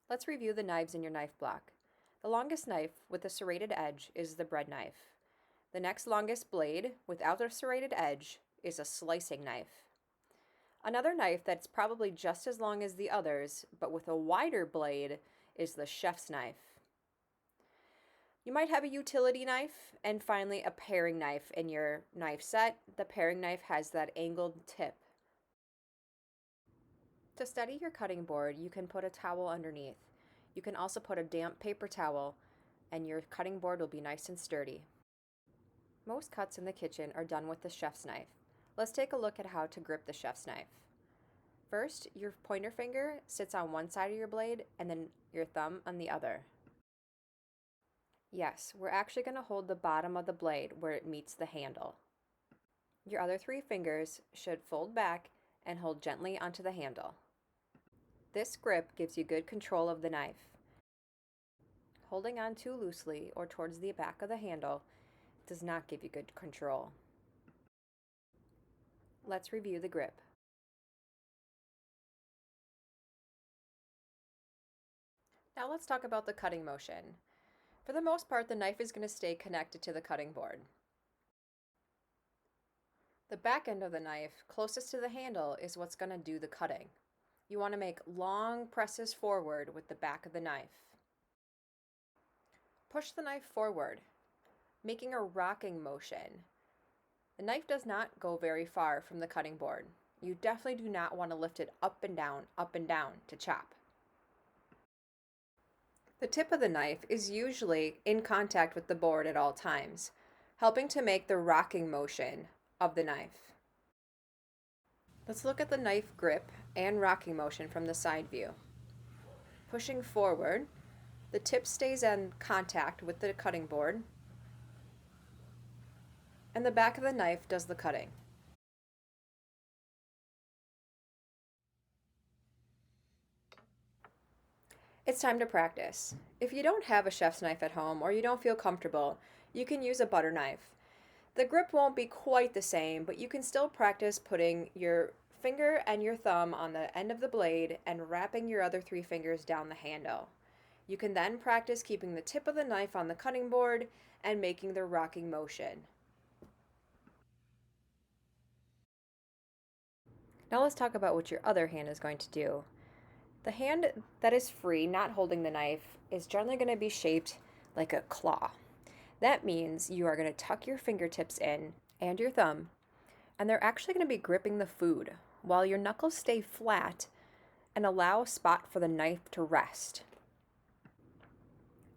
Let's review the knives in your knife block. The longest knife with a serrated edge is the bread knife. The next longest blade without a serrated edge is a slicing knife. Another knife that's probably just as long as the others, but with a wider blade, is the chef's knife. You might have a utility knife, and finally a paring knife in your knife set. The paring knife has that angled tip. To steady your cutting board, you can put a towel underneath. You can also put a damp paper towel, and your cutting board will be nice and sturdy. Most cuts in the kitchen are done with the chef's knife. Let's take a look at how to grip the chef's knife. First, your pointer finger sits on one side of your blade, and then your thumb on the other. Yes, we're actually going to hold the bottom of the blade where it meets the handle. Your other three fingers should fold back and hold gently onto the handle. This grip gives you good control of the knife. Holding on too loosely or towards the back of the handle does not give you good control. Let's review the grip. Now let's talk about the cutting motion. For the most part, the knife is going to stay connected to the cutting board. The back end of the knife, closest to the handle, is what's going to do the cutting. You want to make long presses forward with the back of the knife. Push the knife forward, making a rocking motion. The knife does not go very far from the cutting board. You definitely do not want to lift it up and down to chop. The tip of the knife is usually in contact with the board at all times, helping to make the rocking motion of the knife. Let's look at the knife grip and rocking motion from the side view. Pushing forward, the tip stays in contact with the cutting board, and the back of the knife does the cutting. It's time to practice. If you don't have a chef's knife at home or you don't feel comfortable, you can use a butter knife. The grip won't be quite the same, but you can still practice putting your finger and your thumb on the end of the blade and wrapping your other three fingers down the handle. You can then practice keeping the tip of the knife on the cutting board and making the rocking motion. Now let's talk about what your other hand is going to do. The hand that is free, not holding the knife, is generally going to be shaped like a claw. That means you are going to tuck your fingertips in and your thumb, and they're actually going to be gripping the food while your knuckles stay flat and allow a spot for the knife to rest.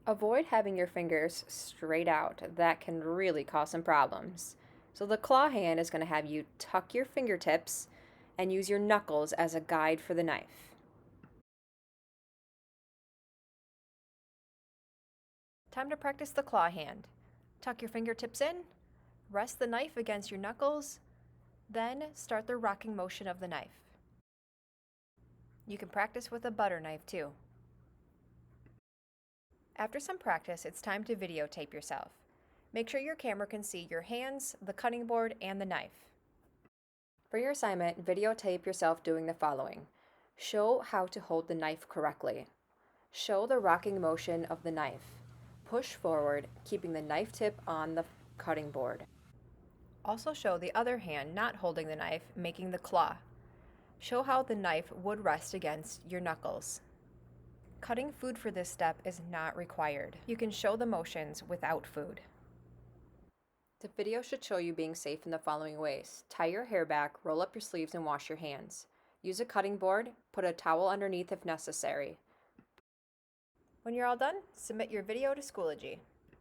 Avoid having your fingers straight out. That can really cause some problems. So the claw hand is going to have you tuck your fingertips and use your knuckles as a guide for the knife. Time to practice the claw hand. Tuck your fingertips in, rest the knife against your knuckles, then start the rocking motion of the knife. You can practice with a butter knife too. After some practice, it's time to videotape yourself. Make sure your camera can see your hands, the cutting board, and the knife. For your assignment, videotape yourself doing the following. Show how to hold the knife correctly. Show the rocking motion of the knife. Push forward, keeping the knife tip on the cutting board. Also show the other hand not holding the knife, making the claw. Show how the knife would rest against your knuckles. Cutting food for this step is not required. You can show the motions without food. The video should show you being safe in the following ways. Tie your hair back, roll up your sleeves, and wash your hands. Use a cutting board, put a towel underneath if necessary. When you're all done, submit your video to Schoology.